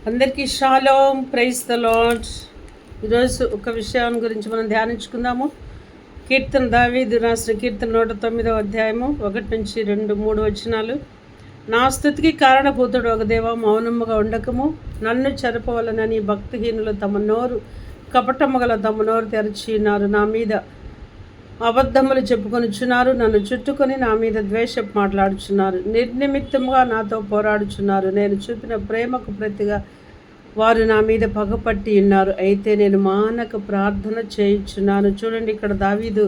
అందరికీ shalom, praise the lord. ఈరోజు ఒక విషయం గురించి మనం ధ్యానించుకుందాము. దావీదు రాసిన కీర్తన 109వ అధ్యాయము 1 నుంచి 2, 3 వచనాలు. నా స్తుతికి కారణభూతుడు ఒక దేవా, మౌనముగా ఉండకము. నన్ను చెరపవలనని భక్తిహీనులు కపటముగల తమ నోరు తెరచి ఉన్నారు. నా మీద అబద్ధములు చెప్పుకొనిచున్నారు. నన్ను చుట్టుకొని నా మీద ద్వేషపు మాట్లాడుచున్నారు. నిర్నిమిత్తముగా నాతో పోరాడుచున్నారు. నేను చూపిన ప్రేమకు ప్రతిగా వారు నా మీద పగపట్టి ఉన్నారు. అయితే నేను మానక ప్రార్థన చేయుచున్నాను. చూడండి, ఇక్కడ దావీదు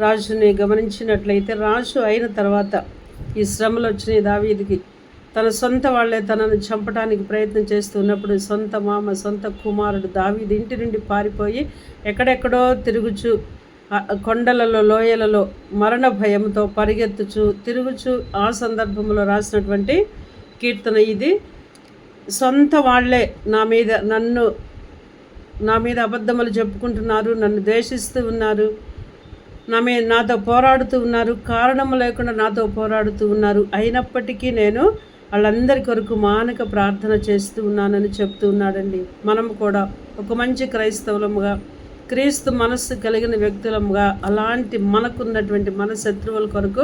రాజుని గమనించినట్లయితే, రాజు అయిన తర్వాత ఈ శ్రమలు వచ్చినాయి దావీదుకి. తన సొంత వాళ్ళే తనను చంపడానికి ప్రయత్నం చేస్తున్నప్పుడు సొంత మామ, సొంత కుమారుడు దావీదు ఇంటి నుండి పారిపోయి ఎక్కడెక్కడో తిరుగుచు, కొండలలో, లోయలలో మరణ భయంతో తిరుగుచు ఆ సందర్భంలో రాసినటువంటి కీర్తన ఇది. సొంత వాళ్ళే నా మీద అబద్ధములు చెప్పుకుంటున్నారు, నన్ను ద్వేషిస్తూ ఉన్నారు, నాతో పోరాడుతూ ఉన్నారు, కారణము లేకుండా నాతో పోరాడుతూ ఉన్నారు. అయినప్పటికీ నేను వాళ్ళందరి కొరకు మానక ప్రార్థన చేస్తూ ఉన్నానని చెప్తూ ఉన్నాడండి. మనం కూడా ఒక మంచి క్రైస్తవులముగా, క్రీస్తు మనస్సు కలిగిన వ్యక్తులముగా, అలాంటి మనకున్నటువంటి మన శత్రువుల కొరకు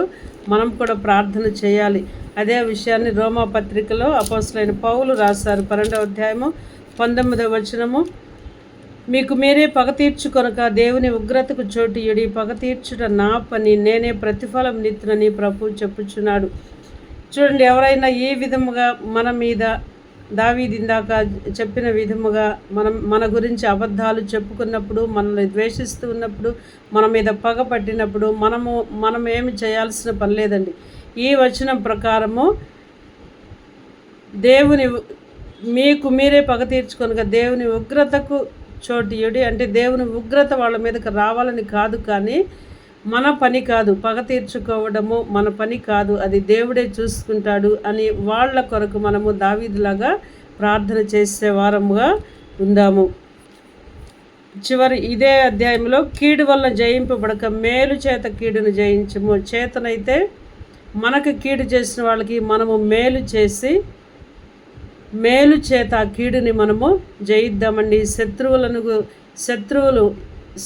మనం కూడా ప్రార్థన చేయాలి. అదే విషయాన్ని రోమా పత్రికలో అపోస్తలుడైన పౌలు రాశారు. 12వ అధ్యాయము 19వ వచనము. మీకు మీరే పగ తీర్చుకొనక దేవుని ఉగ్రతకు చోటియుడి, పగ తీర్చుట నా పని, నేనే ప్రతిఫలం నిత్తునని ప్రభువు చెప్పుచున్నాడు. చూడండి, ఎవరైనా ఏ విధముగా మన మీద దావీదు ఇందాక చెప్పిన విధముగా మన గురించి అబద్ధాలు చెప్పుకున్నప్పుడు, మనల్ని ద్వేషిస్తూ ఉన్నప్పుడు, మన మీద పగ పట్టినప్పుడు మనం ఏమి చేయాల్సిన పని లేదండి. ఈ వచనం ప్రకారము మీకు మీరే పగ తీర్చుకొనగా దేవుని ఉగ్రతకు చోటియుడి, అంటే దేవుని ఉగ్రత వాళ్ళ మీదకి రావాలని కాదు, కానీ మన పని కాదు, పగ తీర్చుకోవడము మన పని కాదు, అది దేవుడే చూసుకుంటాడు అని వాళ్ళ కొరకు మనము దావీదులాగా ప్రార్థన చేసే వారముగా ఉందాము. ఇదే అధ్యాయంలో, కీడు వల్ల జయింపబడక మేలు చేత కీడును జయించము. చేతనైతే మనకు కీడు చేసిన వాళ్ళకి మనము మేలు చేత ఆ కీడుని మనము జయిద్దామండి.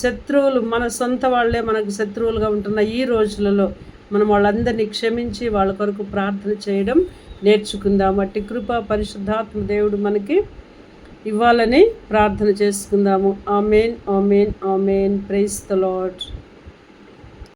శత్రువులు మన సొంత వాళ్ళే మనకు శత్రువులుగా ఉంటున్న ఈ రోజులలో మనం వాళ్ళందరినీ క్షమించి వాళ్ళ కొరకు ప్రార్థన చేయడం నేర్చుకుందాం. అట్టి కృప పరిశుద్ధాత్మ దేవుడు మనకి ఇవ్వాలని ప్రార్థన చేసుకుందాము. Amen, amen, amen. Praise the lord.